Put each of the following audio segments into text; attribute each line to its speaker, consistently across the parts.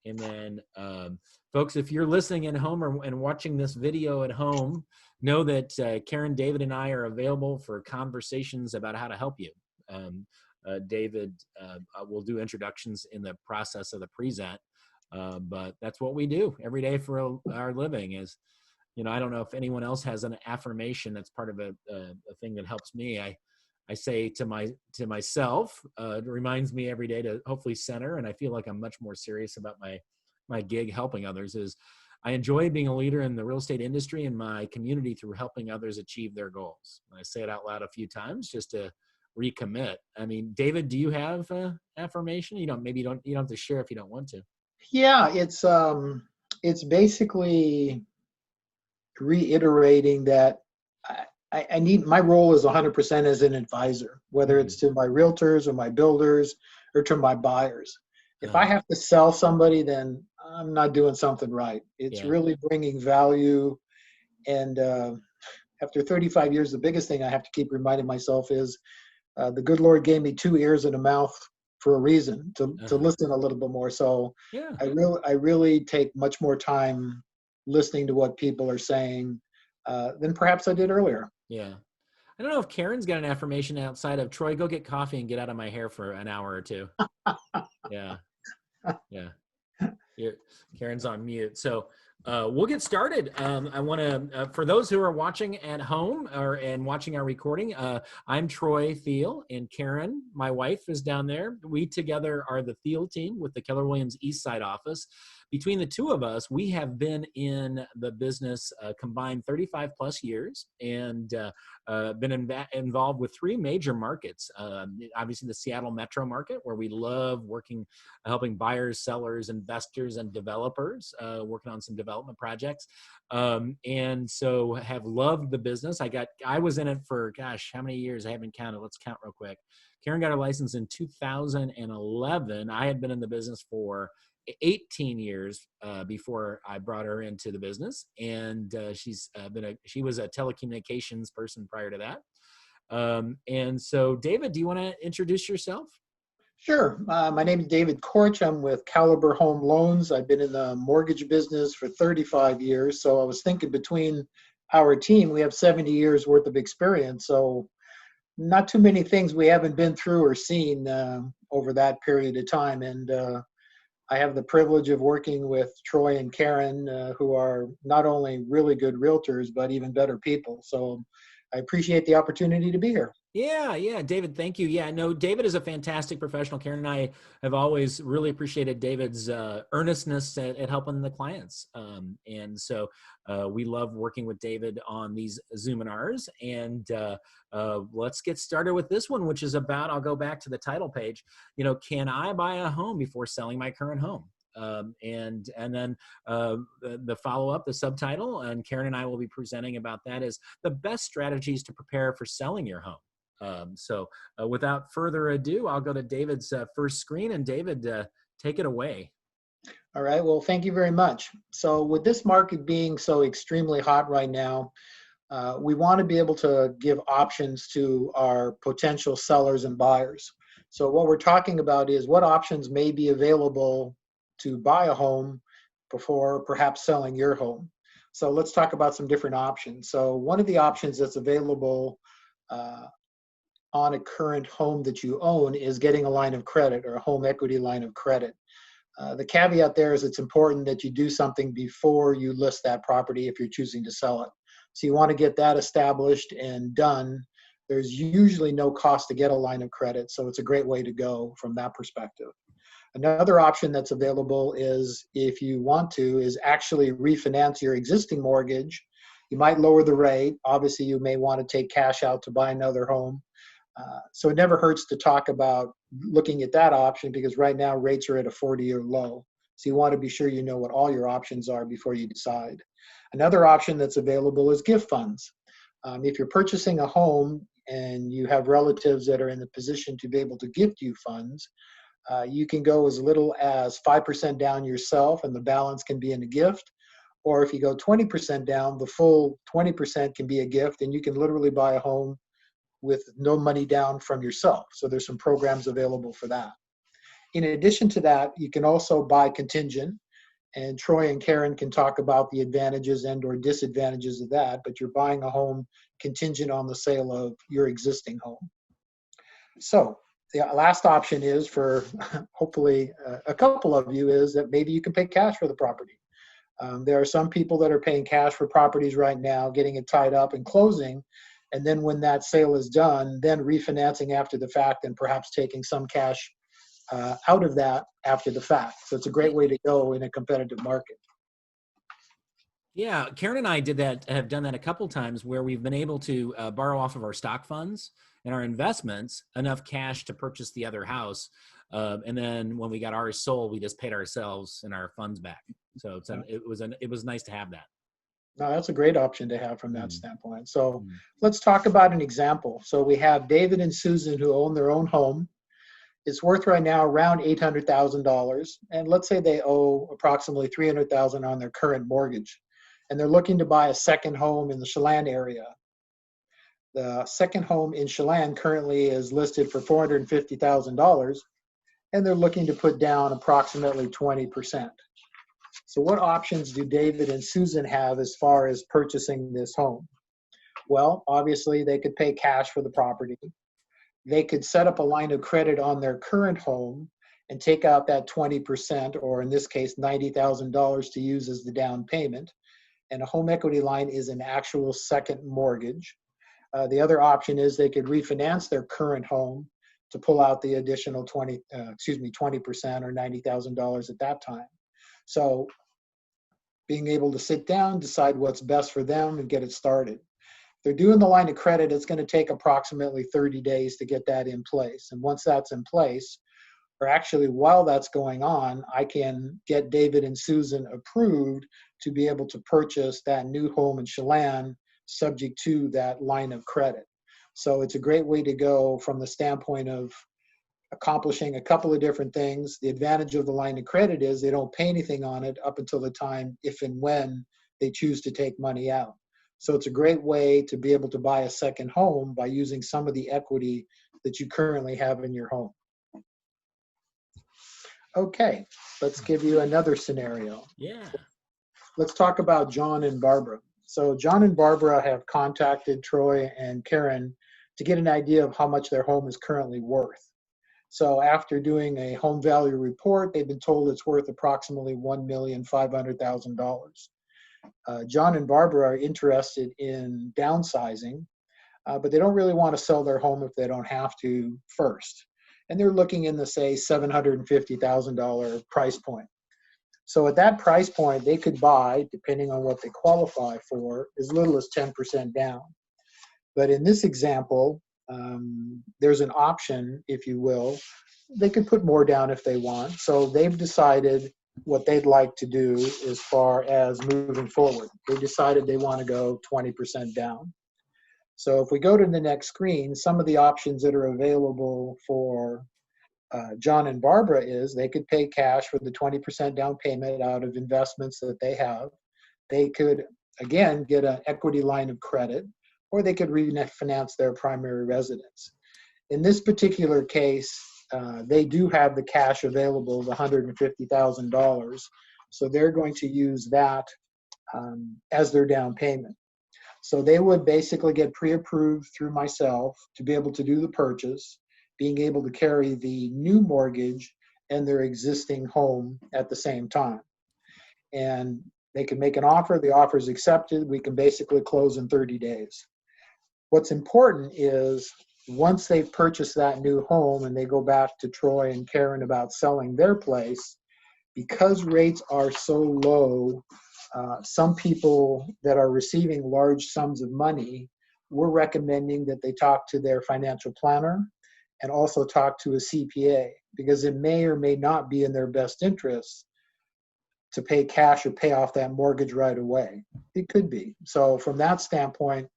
Speaker 1: And then, folks, if you're listening at home and watching this video at home, know that Karen, David, and I are available for conversations about how to help you. David will do introductions in the process of the present, but that's what we do every day for our living. Is, I don't know if anyone else has an affirmation that's part of a thing that helps me. I say to myself, it reminds me every day to hopefully center, and I feel like I'm much more serious about my gig helping others, is I enjoy being a leader in the real estate industry and my community through helping others achieve their goals. And I say it out loud a few times just to recommit. I mean, David, do you have affirmation? You don't have to share if you don't want to.
Speaker 2: Yeah, it's basically reiterating that I need, my role is 100% as an advisor, whether it's to my realtors or my builders or to my buyers. If I have to sell somebody, then I'm not doing something right. It's really bringing value. And after 35 years, the biggest thing I have to keep reminding myself is the good Lord gave me 2 ears and a mouth for a reason, to listen a little bit more. So I really take much more time listening to what people are saying than perhaps I did earlier.
Speaker 1: Yeah. I don't know if Karen's got an affirmation outside of, Troy, go get coffee and get out of my hair for an hour or two. Yeah. Karen's on mute. So we'll get started. I want to, for those who are watching at home and watching our recording, I'm Troy Thiel, and Karen, my wife, is down there. We together are the Thiel team with the Keller Williams East Side office. Between the two of us, we have been in the business combined 35 plus years, and been involved with 3 major markets. Obviously the Seattle metro market, where we love working, helping buyers, sellers, investors, and developers, working on some development projects. And so have loved the business. I was in it for, gosh, how many years? I haven't counted. Let's count real quick. Karen got her license in 2011. I had been in the business for 18 years before I brought her into the business, and she was a telecommunications person prior to that. And so, David, do you want to introduce yourself?
Speaker 2: Sure. My name is David Korch. I'm with Caliber Home Loans. I've been in the mortgage business for 35 years. So I was thinking, between our team, we have 70 years worth of experience. So not too many things we haven't been through or seen over that period of time. And I have the privilege of working with Troy and Karen, who are not only really good realtors, but even better people. So I appreciate the opportunity to be here.
Speaker 1: Yeah, David, thank you. Yeah, no, David is a fantastic professional. Karen and I have always really appreciated David's earnestness at helping the clients. And so we love working with David on these Zoominars. And let's get started with this one, which is about, I'll go back to the title page, can I buy a home before selling my current home? And then the follow-up, the subtitle, and Karen and I will be presenting about that, is the best strategies to prepare for selling your home. So without further ado, I'll go to David's first screen, and David, take it away.
Speaker 2: All right. Well, thank you very much. So with this market being so extremely hot right now, we want to be able to give options to our potential sellers and buyers. So what we're talking about is what options may be available to buy a home before perhaps selling your home. So let's talk about some different options. So one of the options that's available on a current home that you own is getting a line of credit, or a home equity line of credit. The caveat there is it's important that you do something before you list that property if you're choosing to sell it. So you want to get that established and done. There's usually no cost to get a line of credit, so it's a great way to go from that perspective. Another option that's available is, if you want to, is actually refinance your existing mortgage. You might lower the rate. Obviously, you may want to take cash out to buy another home. So it never hurts to talk about looking at that option, because right now rates are at a 40-year low. So you want to be sure you know what all your options are before you decide. Another option that's available is gift funds. If you're purchasing a home and you have relatives that are in the position to be able to gift you funds, you can go as little as 5% down yourself, and the balance can be in a gift. Or if you go 20% down, the full 20% can be a gift, and you can literally buy a home with no money down from yourself. So there's some programs available for that. In addition to that, you can also buy contingent, and Troy and Karen can talk about the advantages and or disadvantages of that, but you're buying a home contingent on the sale of your existing home. So the last option is for hopefully a couple of you is that maybe you can pay cash for the property. There are some people that are paying cash for properties right now, getting it tied up and closing, and then when that sale is done, then refinancing after the fact and perhaps taking some cash out of that after the fact. So it's a great way to go in a competitive market.
Speaker 1: Yeah, Karen and I have done that a couple times where we've been able to borrow off of our stock funds and our investments enough cash to purchase the other house. And then when we got ours sold, we just paid ourselves and our funds back. So it was nice to have that.
Speaker 2: No, that's a great option to have from that standpoint. So let's talk about an example. So we have David and Susan who own their own home. It's worth right now around $800,000. And let's say they owe approximately $300,000 on their current mortgage. And they're looking to buy a second home in the Chelan area. The second home in Chelan currently is listed for $450,000, and they're looking to put down approximately 20%. So what options do David and Susan have as far as purchasing this home? Well, obviously they could pay cash for the property. They could set up a line of credit on their current home and take out that 20%, or in this case, $90,000 to use as the down payment. And a home equity line is an actual second mortgage. The other option is they could refinance their current home to pull out the additional 20% or $90,000 at that time. So being able to sit down, decide what's best for them and get it started. If they're doing the line of credit, it's going to take approximately 30 days to get that in place. And once that's in place, or actually while that's going on, I can get David and Susan approved to be able to purchase that new home in Chelan subject to that line of credit. So it's a great way to go from the standpoint of accomplishing a couple of different things. The advantage of the line of credit is they don't pay anything on it up until the time if and when they choose to take money out. So it's a great way to be able to buy a second home by using some of the equity that you currently have in your home. Okay, let's give you another scenario.
Speaker 1: Yeah.
Speaker 2: Let's talk about John and Barbara. So John and Barbara have contacted Troy and Karen to get an idea of how much their home is currently worth. So after doing a home value report, they've been told it's worth approximately $1,500,000. John and Barbara are interested in downsizing, but they don't really want to sell their home if they don't have to first. And they're looking in the, say, $750,000 price point. So at that price point, they could buy, depending on what they qualify for, as little as 10% down. But in this example, there's an option, if you will. They could put more down if they want. So they've decided what they'd like to do as far as moving forward. They decided they want to go 20% down. So if we go to the next screen, some of the options that are available for John and Barbara is they could pay cash for the 20% down payment out of investments that they have. They could, again, get an equity line of credit, or they could refinance their primary residence. In this particular case, they do have the cash available, the $150,000. So they're going to use that as their down payment. So they would basically get pre-approved through myself to be able to do the purchase, being able to carry the new mortgage and their existing home at the same time. And they can make an offer, the offer is accepted, we can basically close in 30 days. What's important is once they've purchased that new home and they go back to Troy and Karen about selling their place, because rates are so low, some people that are receiving large sums of money, we're recommending that they talk to their financial planner and also talk to a CPA, because it may or may not be in their best interest to pay cash or pay off that mortgage right away. It could be. So from that standpoint,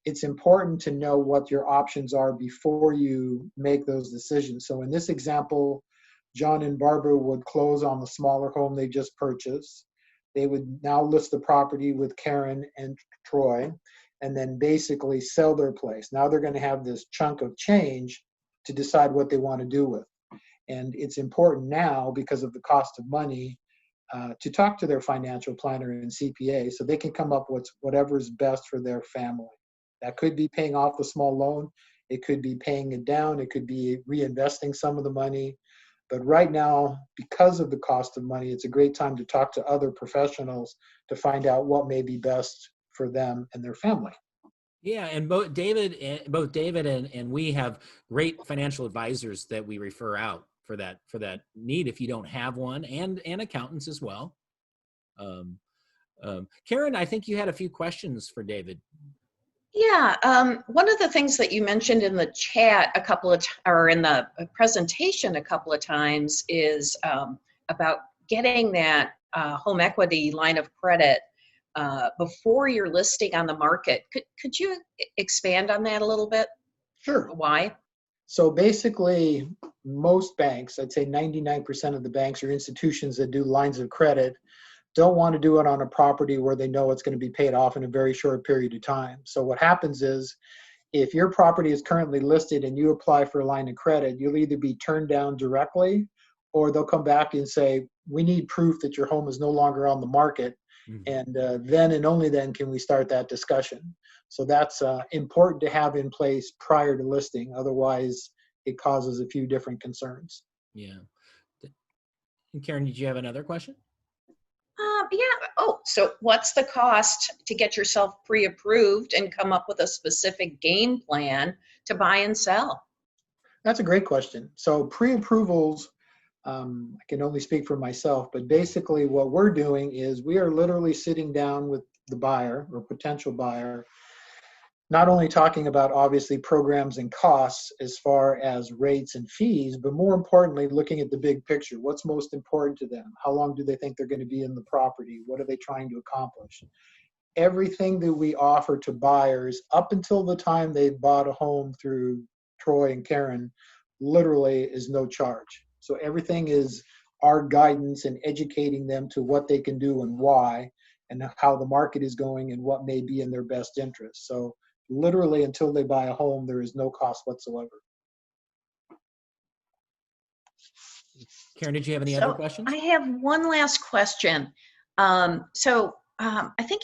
Speaker 2: it's important to know what your options are before you make those decisions. So in this example, John and Barbara would close on the smaller home they just purchased. They would now list the property with Karen and Troy, and then basically sell their place. Now they're going to have this chunk of change to decide what they want to do with. And it's important now because of the cost of money to talk to their financial planner and CPA so they can come up with whatever is best for their family. That could be paying off the small loan. It could be paying it down. It could be reinvesting some of the money. But right now, because of the cost of money, it's a great time to talk to other professionals to find out what may be best for them and their family.
Speaker 1: Yeah, and both David and we have great financial advisors that we refer out for that need if you don't have one, and accountants as well. Um, Karen, I think you had a few questions for David.
Speaker 3: Yeah, one of the things that you mentioned in the chat or in the presentation a couple of times is about getting that home equity line of credit before you're listing on the market. Could you expand on that a little bit?
Speaker 2: Sure.
Speaker 3: Why?
Speaker 2: So basically, most banks, I'd say 99% of the banks or institutions that do lines of credit, don't want to do it on a property where they know it's going to be paid off in a very short period of time. So what happens is, if your property is currently listed and you apply for a line of credit, you'll either be turned down directly, or they'll come back and say, we need proof that your home is no longer on the market. And then and only then can we start that discussion. So that's important to have in place prior to listing. Otherwise, it causes a few different concerns.
Speaker 1: Yeah. And Karen, did you have another question?
Speaker 3: Yeah. Oh, so what's the cost to get yourself pre-approved and come up with a specific game plan to buy and sell?
Speaker 2: That's a great question. So pre-approvals, I can only speak for myself, but basically what we're doing is we are literally sitting down with the buyer or potential buyer, not only talking about obviously programs and costs as far as rates and fees, but more importantly, looking at the big picture. What's most important to them? How long do they think they're going to be in the property? What are they trying to accomplish? Everything that we offer to buyers up until the time they bought a home through Troy and Karen literally is no charge. So everything is our guidance and educating them to what they can do and why, and how the market is going and what may be in their best interest. So literally until they buy a home, there is no cost whatsoever.
Speaker 1: Karen, did you have any other questions?
Speaker 3: I have one last question. I think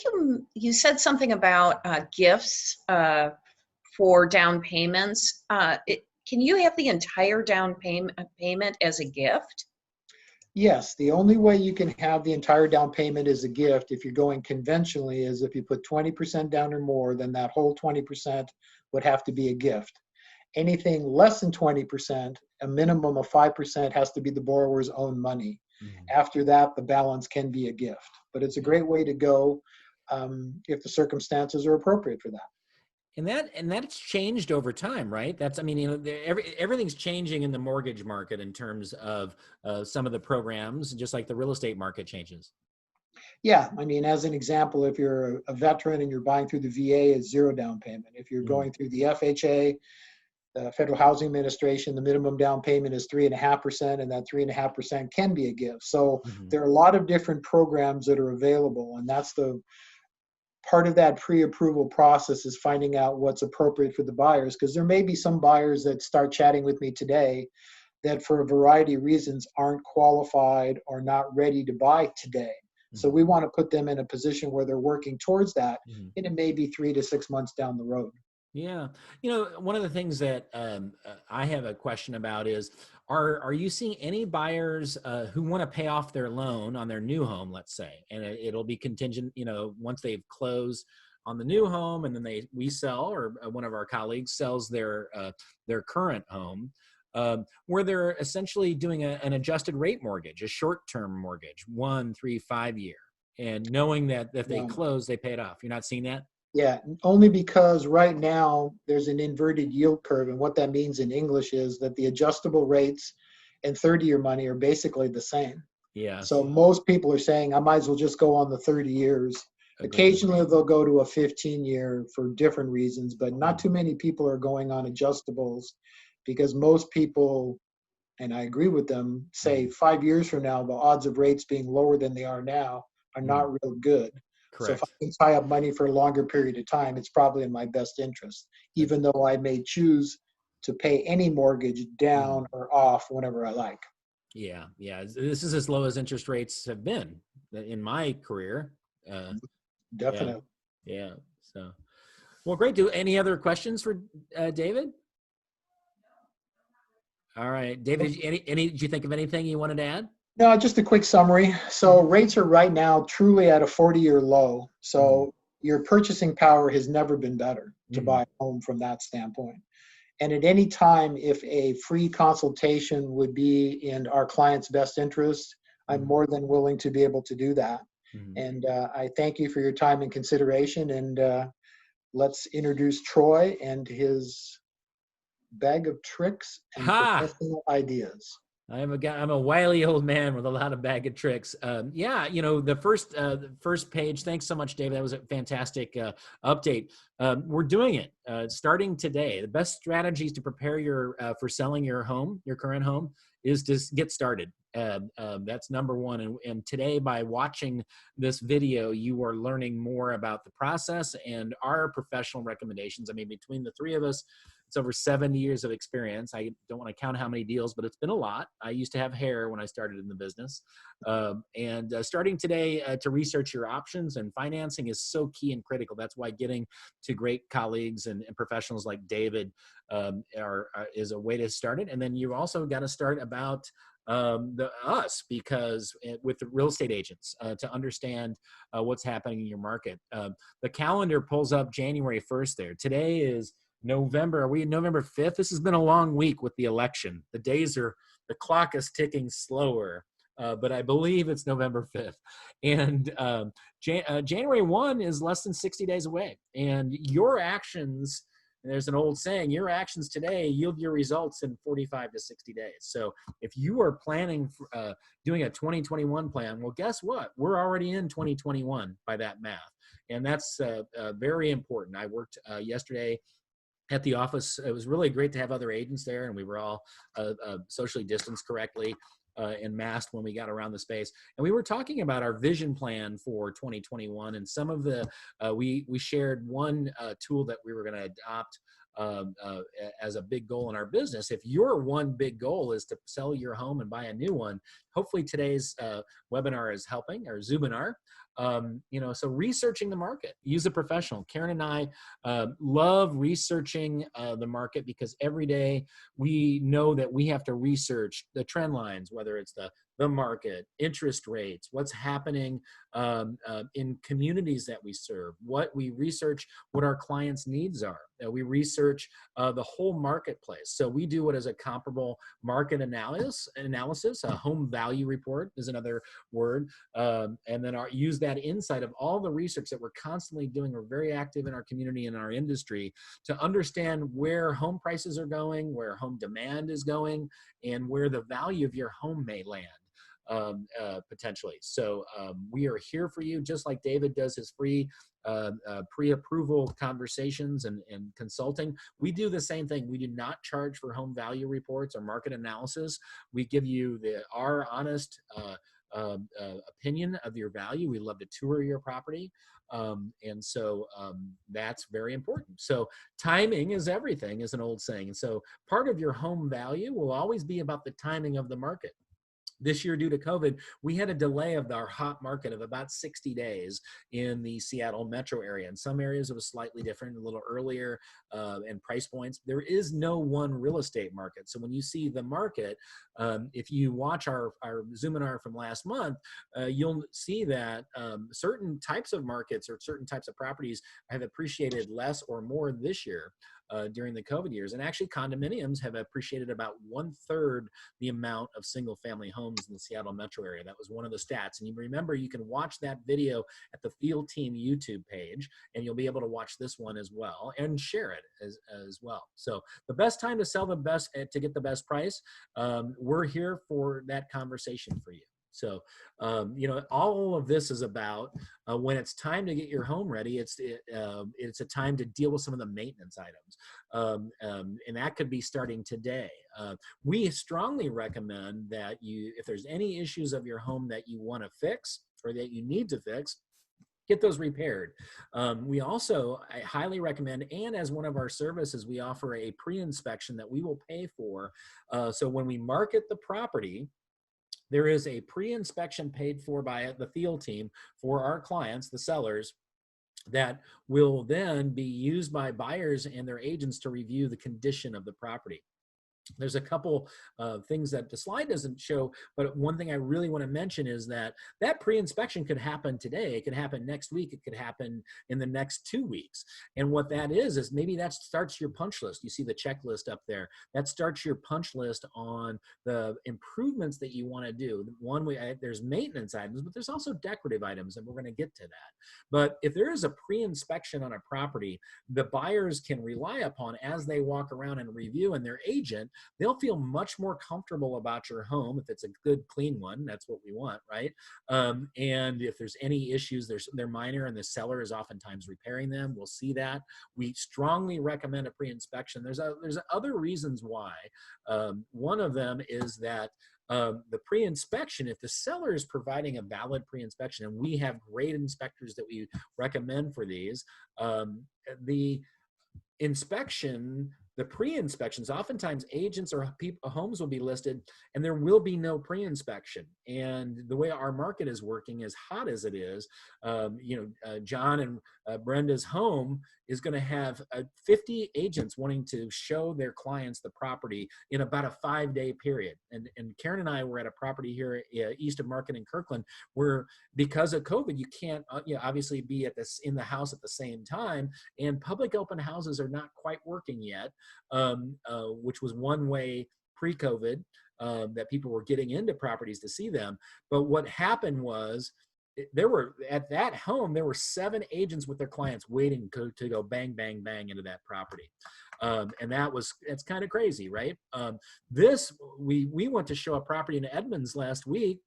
Speaker 3: you said something about gifts for down payments. Can you have the entire down payment as a gift?
Speaker 2: Yes, the only way you can have the entire down payment as a gift, if you're going conventionally, is if you put 20% down or more, then that whole 20% would have to be a gift. Anything less than 20%, a minimum of 5% has to be the borrower's own money. After that, the balance can be a gift. But it's a great way to go if the circumstances are appropriate for that.
Speaker 1: And that's changed over time, right? That's, I mean, you know, everything's changing in the mortgage market in terms of some of the programs, just like the real estate market changes.
Speaker 2: Yeah, I mean, as an example, if you're a veteran and you're buying through the VA, it's zero down payment. If you're going through the FHA, the Federal Housing Administration, the minimum down payment is 3.5%, and that 3.5% can be a gift. So there are a lot of different programs that are available, and that's the part of that pre-approval process, is finding out what's appropriate for the buyers, because there may be some buyers that start chatting with me today that for a variety of reasons aren't qualified or not ready to buy today. So we want to put them in a position where they're working towards that, and it may be 3 to 6 months down the road.
Speaker 1: Yeah. You know, one of the things that I have a question about is, are you seeing any buyers who want to pay off their loan on their new home, let's say, and it'll be contingent, you know, once they've closed on the new home, and then we sell, or one of our colleagues sells their current home, where they're essentially doing an adjusted rate mortgage, a short-term mortgage, 1, 3, 5 year, and knowing that if they close, they pay it off. You're not seeing that?
Speaker 2: Yeah, only because right now there's an inverted yield curve. And what that means in English is that the adjustable rates and 30-year money are basically the same.
Speaker 1: Yeah.
Speaker 2: So most people are saying, I might as well just go on the 30 years. Occasionally they'll go to a 15-year for different reasons, but not too many people are going on adjustables, because most people, and I agree with them, say 5 years from now, the odds of rates being lower than they are now are not real good.
Speaker 1: Correct.
Speaker 2: So if I can tie up money for a longer period of time, it's probably in my best interest, even though I may choose to pay any mortgage down or off whenever I like.
Speaker 1: Yeah, yeah. This is as low as interest rates have been in my career. Yeah,
Speaker 2: Definitely.
Speaker 1: yeah. So, well, great. Do any other questions for David? All right, David. Any? Did you think of anything you wanted to add?
Speaker 2: No, just a quick summary. So rates are right now truly at a 40-year low. So your purchasing power has never been better to buy a home from that standpoint. And at any time, if a free consultation would be in our client's best interest, I'm more than willing to be able to do that. And I thank you for your time and consideration. And let's introduce Troy and his bag of tricks and
Speaker 1: Ha!
Speaker 2: professional ideas.
Speaker 1: I'm a guy. I'm a wily old man with a lot of bag of tricks. Yeah, the first page. Thanks so much, David. That was a fantastic update. We're doing it starting today. The best strategies to prepare for selling your home, your current home, is to get started. That's number one. And today, by watching this video, you are learning more about the process and our professional recommendations. I mean, between the three of us, it's over 70 years of experience. I don't want to count how many deals, but it's been a lot. I used to have hair when I started in the business. Starting today to research your options and financing is so key and critical. That's why getting to great colleagues and professionals like David is a way to start it. And then you also got to start about us, because with the real estate agents to understand what's happening in your market. The calendar pulls up January 1st there. Today is November. Are we November 5th? This has been a long week with the election. The clock is ticking slower, but I believe it's November 5th. And January 1 is less than 60 days away. And your actions, there's an old saying, your actions today yield your results in 45 to 60 days. So if you are planning for, doing a 2021 plan, well, guess what? We're already in 2021 by that math. And that's very important. I worked yesterday at the office. It was really great to have other agents there, and we were all socially distanced correctly and masked when we got around the space. And we were talking about our vision plan for 2021, and some of the we shared one tool that we were going to adopt as a big goal in our business. If your one big goal is to sell your home and buy a new one, hopefully today's webinar is helping, or Zubinar. So researching the market, use a professional. Karen and I love researching the market, because every day we know that we have to research the trend lines, whether it's the market, interest rates, what's happening in communities that we serve, what we research, what our clients' needs are. We research the whole marketplace. So we do what is a comparable market analysis. A home value report is another word. And then use that insight of all the research that we're constantly doing. We're very active in our community and our industry to understand where home prices are going, where home demand is going, and where the value of your home may land. Potentially. So we are here for you, just like David does his free pre-approval conversations and consulting. We do the same thing. We do not charge for home value reports or market analysis. We give you our honest opinion of your value. We love to tour your property. That's very important. So timing is everything, is an old saying. And so part of your home value will always be about the timing of the market. This year, due to COVID, we had a delay of our hot market of about 60 days in the Seattle metro area. In some areas, it was slightly different, a little earlier, and price points. There is no one real estate market. So when you see the market, if you watch our Zuminar from last month, you'll see that certain types of markets or certain types of properties have appreciated less or more this year. During the COVID years. And actually condominiums have appreciated about 1/3 the amount of single family homes in the Seattle metro area. That was one of the stats. And you remember, you can watch that video at the Thiel team YouTube page, and you'll be able to watch this one as well and share it as well. So the best time to sell the best, to get the best price, we're here for that conversation for you. So, all of this is about when it's time to get your home ready, it's a time to deal with some of the maintenance items. And that could be starting today. We strongly recommend that if there's any issues of your home that you want to fix or that you need to fix, get those repaired. We also, I highly recommend, and as one of our services, we offer a pre-inspection that we will pay for. So when we market the property, there is a pre-inspection paid for by the Thiel team for our clients, the sellers, that will then be used by buyers and their agents to review the condition of the property. There's a couple things that the slide doesn't show, but one thing I really want to mention is that that pre-inspection could happen today. It could happen next week. It could happen in the next 2 weeks. And what that is maybe that starts your punch list. You see the checklist up there. That starts your punch list on the improvements that you want to do. One way, there's maintenance items, but there's also decorative items, and we're going to get to that. But if there is a pre-inspection on a property, the buyers can rely upon as they walk around and review, and their agent, they'll feel much more comfortable about your home if it's a good, clean one. That's what we want, right? And if there's any issues, they're minor, and the seller is oftentimes repairing them. We'll see that. We strongly recommend a pre-inspection. There's other reasons why. One of them is that the pre-inspection, if the seller is providing a valid pre-inspection, and we have great inspectors that we recommend for these, the inspection, the pre-inspections, oftentimes agents or homes will be listed and there will be no pre-inspection. And the way our market is working, as hot as it is, John and Brenda's home is going to have 50 agents wanting to show their clients the property in about a 5-day period. And Karen and I were at a property here east of Market in Kirkland, where because of COVID, you can't obviously be in the house at the same time, and public open houses are not quite working yet, which was one way pre-COVID that people were getting into properties to see them. But what happened was, at that home, there were 7 agents with their clients waiting to go bang, bang, bang into that property. And it's kind of crazy, right? We went to show a property in Edmonds last week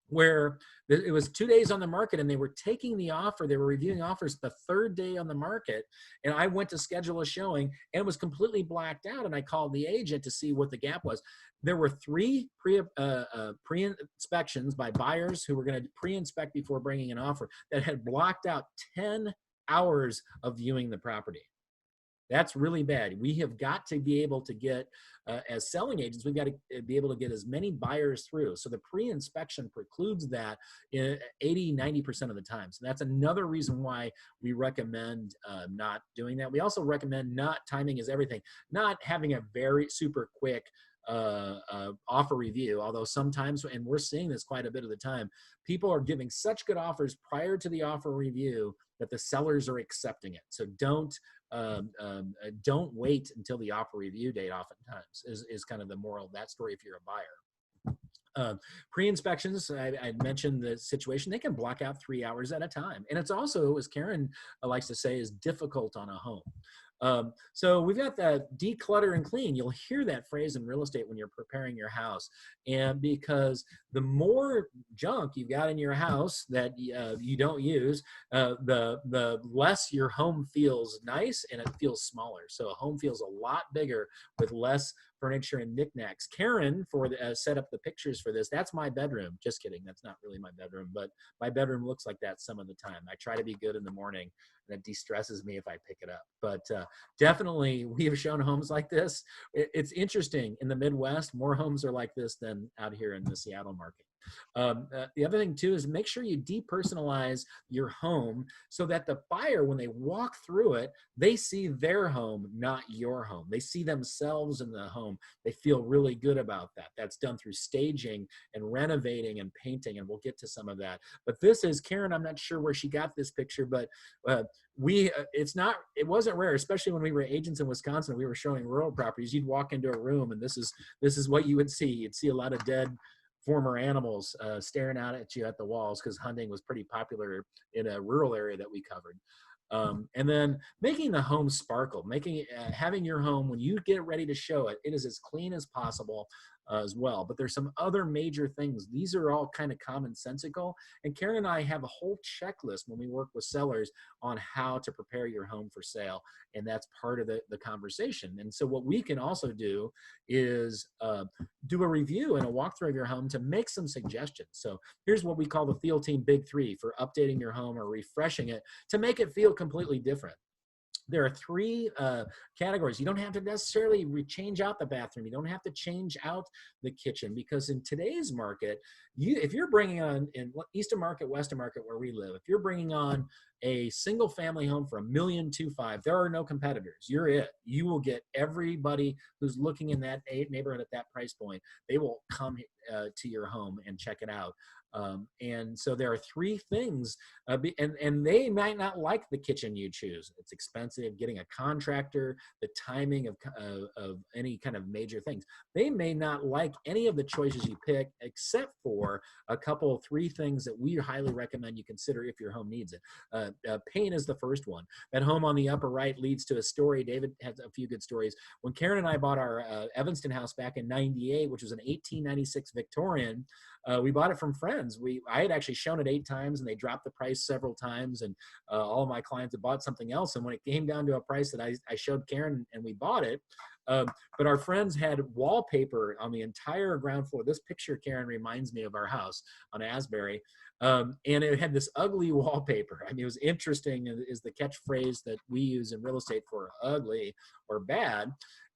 Speaker 1: where it was 2 days on the market, and they were taking the offer. They were reviewing offers the 3rd day on the market. And I went to schedule a showing and was completely blacked out. And I called the agent to see what the gap was. There were 3 pre-inspections by buyers who were going to pre-inspect before bringing an offer that had blocked out 10 hours of viewing the property. That's really bad. We have got to be able to get, as selling agents, we've got to be able to get as many buyers through. So the pre-inspection precludes that 80–90% of the time. So that's another reason why we recommend not doing that. We also recommend timing is everything, not having a very super quick offer review, although sometimes, and we're seeing this quite a bit of the time, people are giving such good offers prior to the offer review that the sellers are accepting it. So don't wait until the offer review date. Oftentimes is kind of the moral of that story if you're a buyer. Pre-inspections, I mentioned the situation, they can block out 3 hours at a time. And it's also, as Karen likes to say, is difficult on a home. So we've got the declutter and clean. You'll hear that phrase in real estate when you're preparing your house. And because the more junk you've got in your house that you don't use, the less your home feels nice and it feels smaller. So a home feels a lot bigger with less furniture and knickknacks. Karen set up the pictures for this. That's my bedroom. Just kidding. That's not really my bedroom, but my bedroom looks like that some of the time. I try to be good in the morning, and it de-stresses me if I pick it up. But definitely, we have shown homes like this. It's interesting. In the Midwest, more homes are like this than out here in the Seattle market. The other thing too is make sure you depersonalize your home so that the buyer, when they walk through it, they see their home, not your home. They see themselves in the home. They feel really good about that. That's done through staging and renovating and painting, and we'll get to some of that. But this is Karen. I'm not sure where she got this picture, but it wasn't rare, especially when we were agents in Wisconsin. We were showing rural properties. You'd walk into a room, and this is what you would see. You'd see a lot of dead former animals staring out at you at the walls, because hunting was pretty popular in a rural area that we covered. And then making the home sparkle, having your home, when you get ready to show it, it is as clean as possible. as well. But there's some other major things. These are all kind of commonsensical. And Karen and I have a whole checklist when we work with sellers on how to prepare your home for sale. And that's part of the conversation. And so what we can also do is do a review and a walkthrough of your home to make some suggestions. So here's what we call the Thiel Team Big Three for updating your home or refreshing it to make it feel completely different. There are three categories. You don't have to necessarily change out the bathroom. You don't have to change out the kitchen, because in today's market, if you're bringing on, in Eastern Market, Western Market, where we live, if you're bringing on a single family home for $1.25 million, there are no competitors. You're it. You will get everybody who's looking in that neighborhood at that price point. They will come to your home and check it out. And so there are three things, and they might not like the kitchen you choose. It's expensive, getting a contractor, the timing of any kind of major things. They may not like any of the choices you pick, except for three things that we highly recommend you consider if your home needs it. Paint is the first one. That home on the upper right leads to a story. David has a few good stories. When Karen and I bought our Evanston house back in '98, which was an 1896 Victorian, we bought it from friends. I had actually shown it 8 times, and they dropped the price several times, and all of my clients had bought something else. And when it came down to a price that I showed Karen and we bought it, but our friends had wallpaper on the entire ground floor. This picture, Karen, reminds me of our house on Asbury. And it had this ugly wallpaper. I mean, it was interesting, is the catchphrase that we use in real estate for ugly or bad.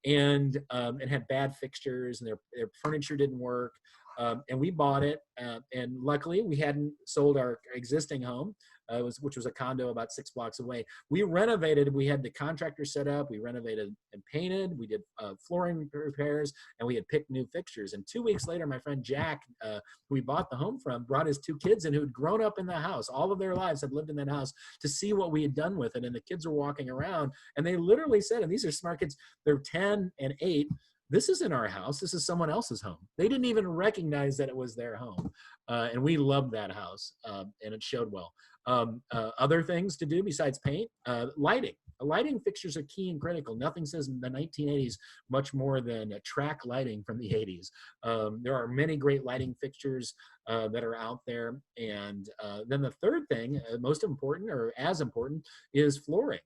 Speaker 1: And it had bad fixtures, and their furniture didn't work. And we bought it, and luckily we hadn't sold our existing home, which was a condo about 6 blocks away. We renovated. We had the contractor set up. We renovated and painted. We did flooring repairs, and we had picked new fixtures. And 2 weeks later, my friend Jack, who we bought the home from, brought his 2 kids in who had grown up in the house. All of their lives had lived in that house, to see what we had done with it. And the kids were walking around, and they literally said, and these are smart kids, they're 10 and 8, "This isn't our house. This is someone else's home." They didn't even recognize that it was their home. And we loved that house, and it showed well. Other things to do besides paint, lighting. Lighting fixtures are key and critical. Nothing says the 1980s much more than track lighting from the 80s. There are many great lighting fixtures that are out there. And then the third thing, most important or as important, is flooring.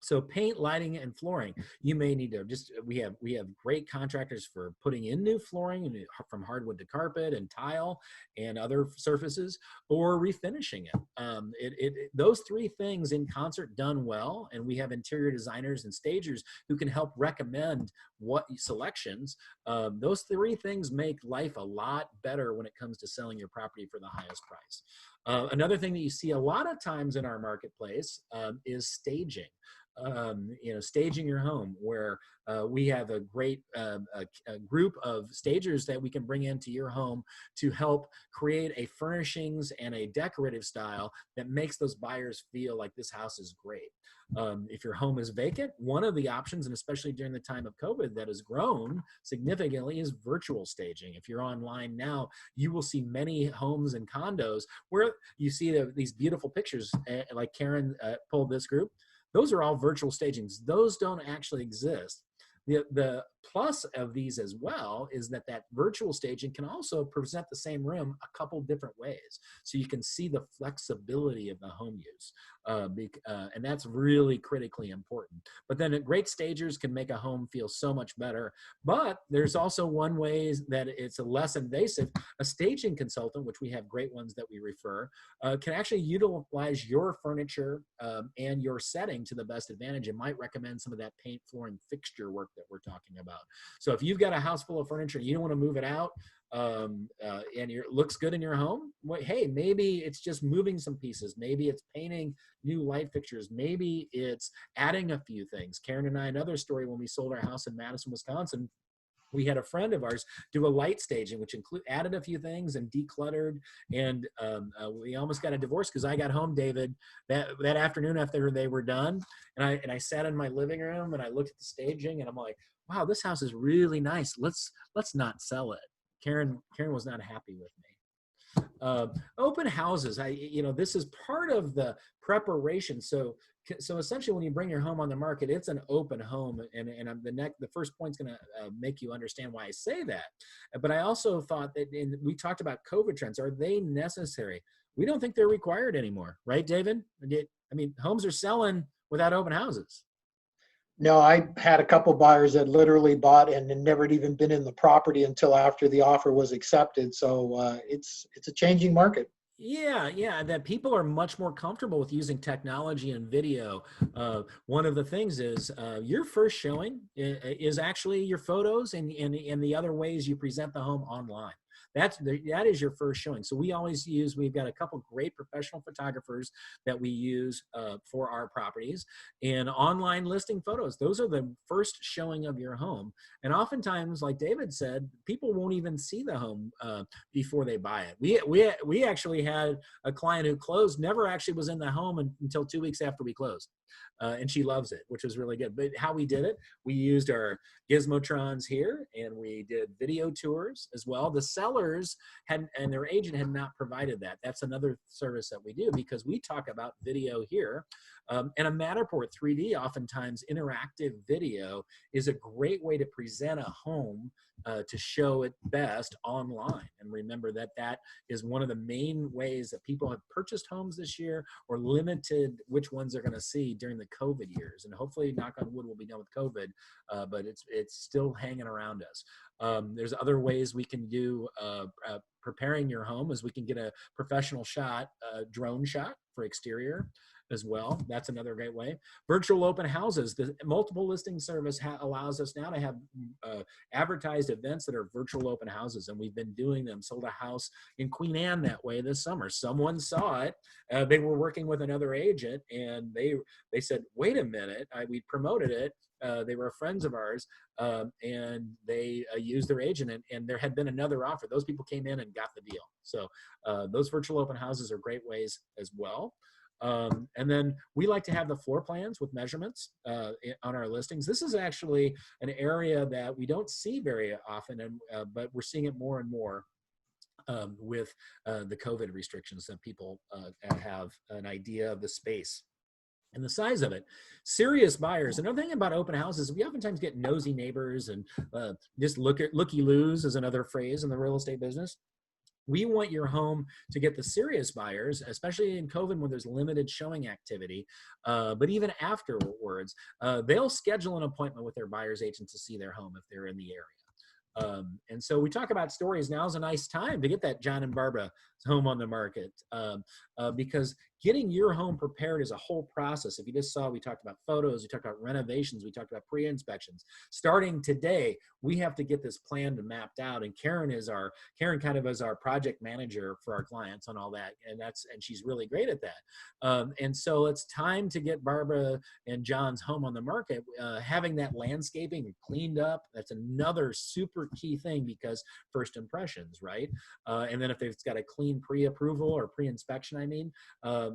Speaker 1: So paint, lighting, and flooring. You may need to we have great contractors for putting in new flooring, from hardwood to carpet and tile and other surfaces, or refinishing it. Those three things in concert done well, and we have interior designers and stagers who can help recommend what selections. Those three things make life a lot better when it comes to selling your property for the highest price. Another thing that you see a lot of times in our marketplace is staging. Staging your home, where we have a great a group of stagers that we can bring into your home to help create a furnishings and a decorative style that makes those buyers feel like this house is great. If your home is vacant, one of the options, and especially during the time of COVID, that has grown significantly, is virtual staging. If you're online now, you will see many homes and condos where you see these beautiful pictures, like Karen pulled this group. Those are all virtual stagings. Those don't actually exist. The plus of these as well is that virtual staging can also present the same room a couple different ways. So you can see the flexibility of the home use. And that's really critically important. But then great stagers can make a home feel so much better. But there's also one way that it's a less invasive. A staging consultant, which we have great ones that we refer, can actually utilize your furniture and your setting to the best advantage, and might recommend some of that paint, flooring, fixture work that we're talking about. So if you've got a house full of furniture and you don't want to move it out, and it looks good in your home, well, hey, maybe it's just moving some pieces. Maybe it's painting new light fixtures. Maybe it's adding a few things. Karen and I, another story, when we sold our house in Madison, Wisconsin, we had a friend of ours do a light staging, which added a few things and decluttered. And we almost got a divorce because I got home, David, that afternoon after they were done. And I sat in my living room and I looked at the staging and I'm like, wow, this house is really nice. Let's not sell it. Karen was not happy with me. Open houses, this is part of the preparation. So essentially, when you bring your home on the market, it's an open home, and the first point's going to make you understand why I say that. But I also thought that we talked about COVID trends. Are they necessary? We don't think they're required anymore, right, David? I mean, homes are selling without open houses.
Speaker 2: No, I had a couple buyers that literally bought and had never even been in the property until after the offer was accepted. So it's a changing market.
Speaker 1: Yeah, that people are much more comfortable with using technology and video. One of the things is your first showing is actually your photos and the other ways you present the home online. That is your first showing. So we've got a couple great professional photographers that we use for our properties, and online listing photos. Those are the first showing of your home. And oftentimes, like David said, people won't even see the home before they buy it. We actually had a client who closed, never actually was in the home until 2 weeks after we closed. And she loves it, which was really good. But how we did it, we used our Gizmotrons here, and we did video tours as well. The sellers and their agent had not provided that. That's another service that we do, because we talk about video here. And a Matterport 3D, oftentimes interactive video, is a great way to present a home to show it best online. And remember that is one of the main ways that people have purchased homes this year, or limited which ones they're going to see during the COVID years. And hopefully, knock on wood, we'll be done with COVID, but it's still hanging around us. There's other ways we can do preparing your home, is we can get a professional shot, drone shot for exterior as well. That's another great way. Virtual open houses. The multiple listing service allows us now to have advertised events that are virtual open houses, and we've been doing them. Sold a house in Queen Anne that way this summer. Someone saw it. They were working with another agent, and they said, wait a minute, we promoted it. They were friends of ours, and they used their agent, and there had been another offer. Those people came in and got the deal. So those virtual open houses are great ways as well. And then we like to have the floor plans with measurements on our listings. This is actually an area that we don't see very often, but we're seeing it more and more with the COVID restrictions, that people have an idea of the space and the size of it. Serious buyers. Another thing about open houses, we oftentimes get nosy neighbors, and just looky-loos is another phrase in the real estate business. We want your home to get the serious buyers, especially in COVID when there's limited showing activity. But even afterwards, they'll schedule an appointment with their buyer's agent to see their home if they're in the area. And so we talk about stories. Now's a nice time to get that John and Barbara home on the market, because getting your home prepared is a whole process. If you just saw, we talked about photos, we talked about renovations, we talked about pre-inspections. Starting today, we have to get this planned and mapped out. And Karen kind of is our project manager for our clients on all that. And she's really great at that. And so it's time to get Barbara and John's home on the market. Having that landscaping cleaned up, that's another super key thing, because first impressions, right? And then if it's got a clean pre-approval or pre-inspection,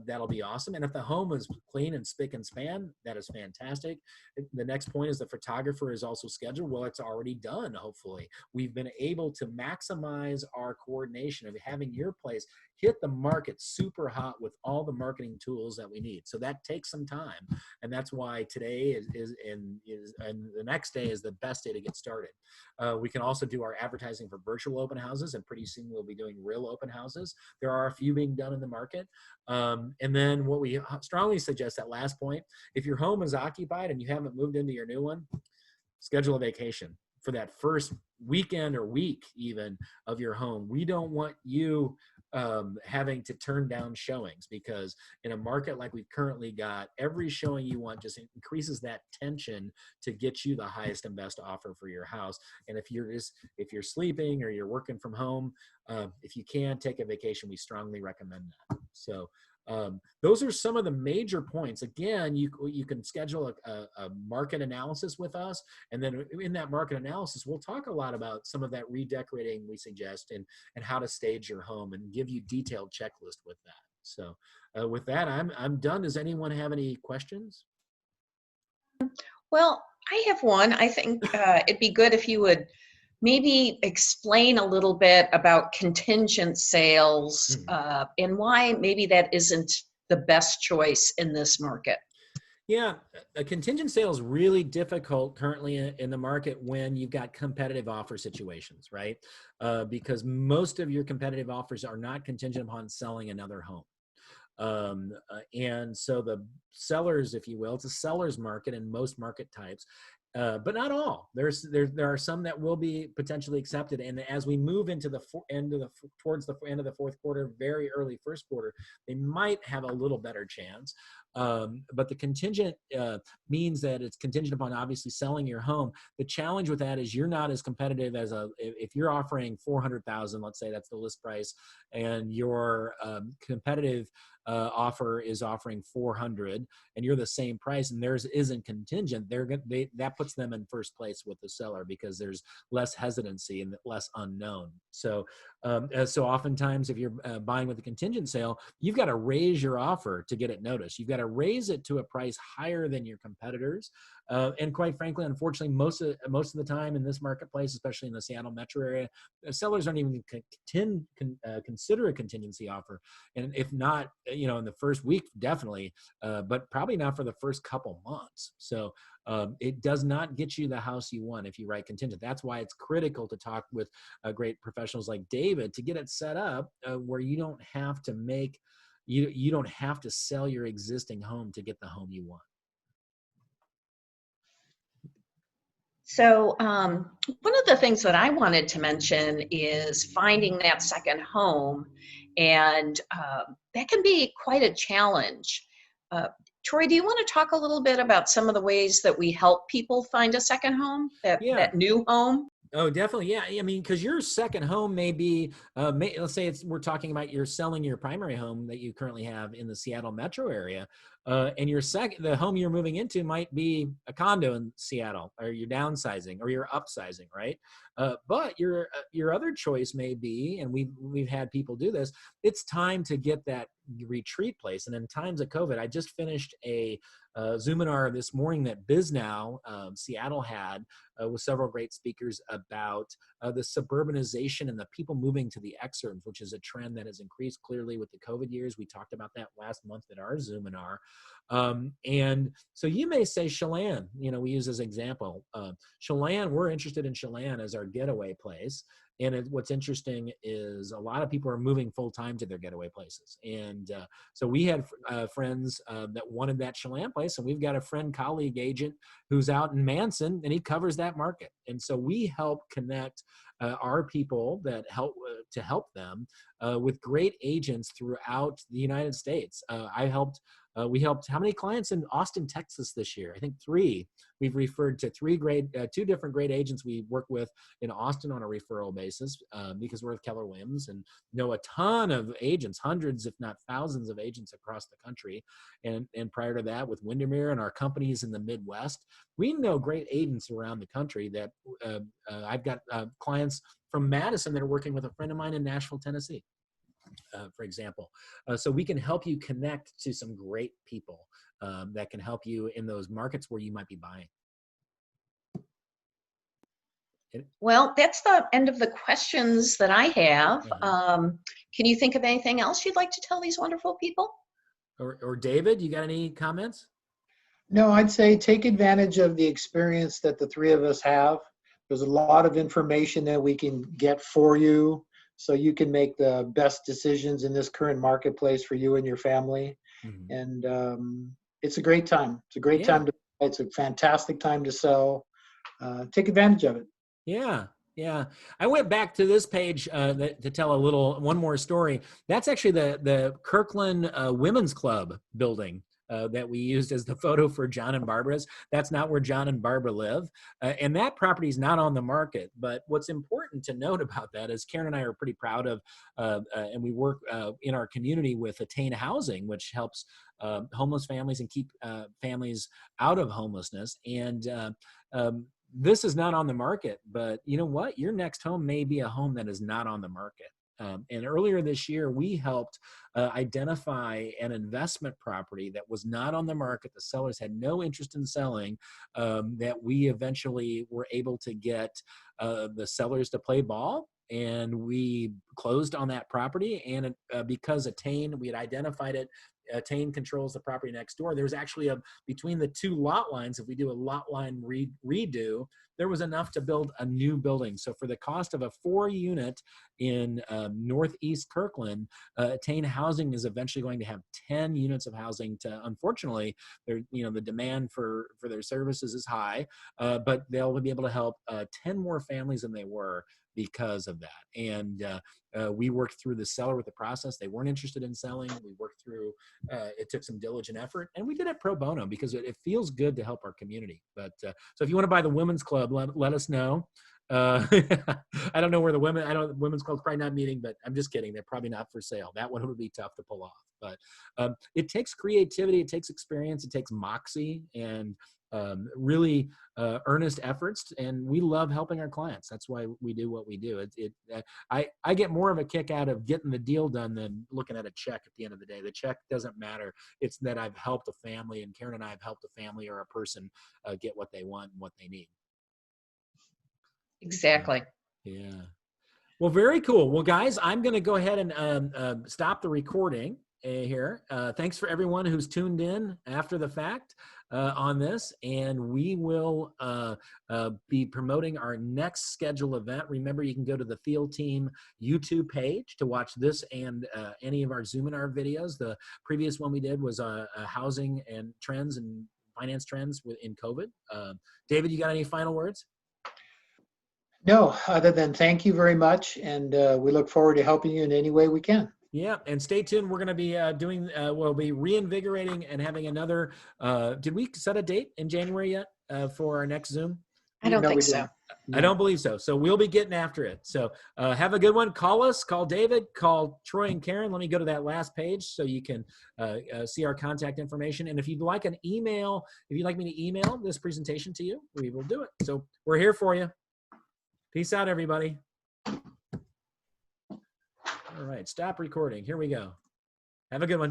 Speaker 1: that'll be awesome. And if the home is clean and spick and span, that is fantastic. The next point is the photographer is also scheduled. Well, it's already done, hopefully. We've been able to maximize our coordination of having your place hit the market super hot with all the marketing tools that we need. So that takes some time. And that's why today and the next day is the best day to get started. We can also do our advertising for virtual open houses, and pretty soon we'll be doing real open houses. There are a few being done in the market. And then what we strongly suggest, that last point, if your home is occupied and you haven't moved into your new one, schedule a vacation for that first weekend or week even of your home. We don't want you having to turn down showings, because in a market like we've currently got, every showing you want just increases that tension to get you the highest and best offer for your house. And if you're sleeping or you're working from home, if you can take a vacation, we strongly recommend that. So those are some of the major points. Again, you can schedule a market analysis with us, and then in that market analysis, we'll talk a lot about some of that redecorating we suggest, and how to stage your home, and give you detailed checklist with that. So with that, I'm done. Does anyone have any questions?
Speaker 3: Well, I have one. I think it'd be good if you would maybe explain a little bit about contingent sales and why maybe that isn't the best choice in this market.
Speaker 1: Yeah, a contingent sale is really difficult currently in the market when you've got competitive offer situations, right? Because most of your competitive offers are not contingent upon selling another home. And so the sellers, if you will, it's a seller's market in most market types, but not all. There are some that will be potentially accepted. And as we move into towards the end of the fourth quarter, very early first quarter, they might have a little better chance. But the contingent means that it's contingent upon obviously selling your home. The challenge with that is you're not as competitive as if you're offering 400,000, let's say that's the list price, and your competitive offer is offering 400 and you're the same price and theirs isn't contingent, that puts them in first place with the seller because there's less hesitancy and less unknown. So oftentimes if you're buying with a contingent sale, you've got to raise your offer to get it noticed. You've got to raise it to a price higher than your competitors. And quite frankly, unfortunately, most of the time in this marketplace, especially in the Seattle metro area, sellers aren't even consider a contingency offer. And if not, in the first week, definitely, but probably not for the first couple months. So it does not get you the house you want if you write contingent. That's why it's critical to talk with great professionals like David to get it set up where you don't have to you don't have to sell your existing home to get the home you want.
Speaker 3: So one of the things that I wanted to mention is finding that second home, and that can be quite a challenge. Troy, do you want to talk a little bit about some of the ways that we help people find a second home, that new home?
Speaker 1: Oh, definitely. Yeah. I mean, because your second home may be, let's say we're talking about you're selling your primary home that you currently have in the Seattle metro area. And the home you're moving into might be a condo in Seattle, or you're downsizing or you're upsizing, right? But your other choice may be, and we've had people do this, it's time to get that retreat place. And in times of COVID, I just finished a Zoominar this morning that BizNow Seattle had with several great speakers about the suburbanization and the people moving to the exurbs, which is a trend that has increased clearly with the COVID years. We talked about that last month at our Zoominar. And so you may say Chelan, we use as an example. Chelan, we're interested in Chelan as our getaway place. And what's interesting is a lot of people are moving full-time to their getaway places. And so we had friends that wanted that Chelan place, and we've got a friend, colleague, agent who's out in Manson, and he covers that market. And so we help connect our people that to help them with great agents throughout the United States. We helped how many clients in Austin, Texas this year? I think 3. We've referred to 2 different great agents we work with in Austin on a referral basis because we're with Keller Williams and know a ton of agents, hundreds, if not thousands of agents across the country. And prior to that with Windermere and our companies in the Midwest, we know great agents around the country that I've got clients from Madison that are working with a friend of mine in Nashville, Tennessee. For example. So we can help you connect to some great people that can help you in those markets where you might be buying.
Speaker 3: Well, that's the end of the questions that I have. Can you think of anything else you'd like to tell these wonderful people?
Speaker 1: Or David, you got any comments?
Speaker 2: No, I'd say take advantage of the experience that the 3 of us have. There's a lot of information that we can get for you, so you can make the best decisions in this current marketplace for you and your family. And it's a great time. It's a great time it's a fantastic time to sell. Take advantage of it.
Speaker 1: Yeah. I went back to this page to tell one more story. That's actually the Kirkland Women's Club building. That we used as the photo for John and Barbara's. That's not where John and Barbara live. And that property is not on the market. But what's important to note about that is Karen and I are pretty proud of, and we work in our community with Attain Housing, which helps homeless families and keep families out of homelessness. And this is not on the market, but you know what? Your next home may be a home that is not on the market. And earlier this year, we helped identify an investment property that was not on the market. The sellers had no interest in selling, that we eventually were able to get the sellers to play ball. And we closed on that property. And because Attain, we had identified it, Attain controls the property next door. There's actually between the two lot lines, if we do a lot line redo, there was enough to build a new building. So for the cost of a 4-unit in Northeast Kirkland, Attain Housing is eventually going to have 10 units of housing. Unfortunately, the demand for their services is high, but they'll be able to help 10 more families than they were because of that. And we worked through the seller with the process. They weren't interested in selling. We worked through, it took some diligent effort, and we did it pro bono because it feels good to help our community. But so if you want to buy the women's club, let us know. I don't know where the women's club's probably not meeting, but I'm just kidding. They're probably not for sale. That one would be tough to pull off. But it takes creativity, it takes experience, it takes moxie, and really earnest efforts, and we love helping our clients. That's why we do what we do. I get more of a kick out of getting the deal done than looking at a check at the end of the day. The check doesn't matter. It's that I've helped a family, and Karen and I have helped a family or a person get what they want and what they need.
Speaker 3: Exactly.
Speaker 1: Yeah. Well, very cool. Well, guys, I'm going to go ahead and stop the recording here. Thanks for everyone who's tuned in after the fact on this, and we will be promoting our next scheduled event. Remember, you can go to the Thiel Team YouTube page to watch this and any of our Zoominar videos. The previous one we did was housing and trends and finance trends in COVID. David, you got any final words?
Speaker 2: No, other than thank you very much, and we look forward to helping you in any way we can.
Speaker 1: Yeah, and stay tuned. We're going to be we'll be reinvigorating and having another, did we set a date in January yet for our next Zoom?
Speaker 3: I don't think
Speaker 2: we
Speaker 3: so.
Speaker 2: didn't. No.
Speaker 1: I don't believe so. So we'll be getting after it. So have a good one. Call us, call David, call Troy and Karen. Let me go to that last page so you can see our contact information. And if you'd like an email, if you'd like me to email this presentation to you, we will do it. So we're here for you. Peace out, everybody. All right, stop recording. Here we go. Have a good one.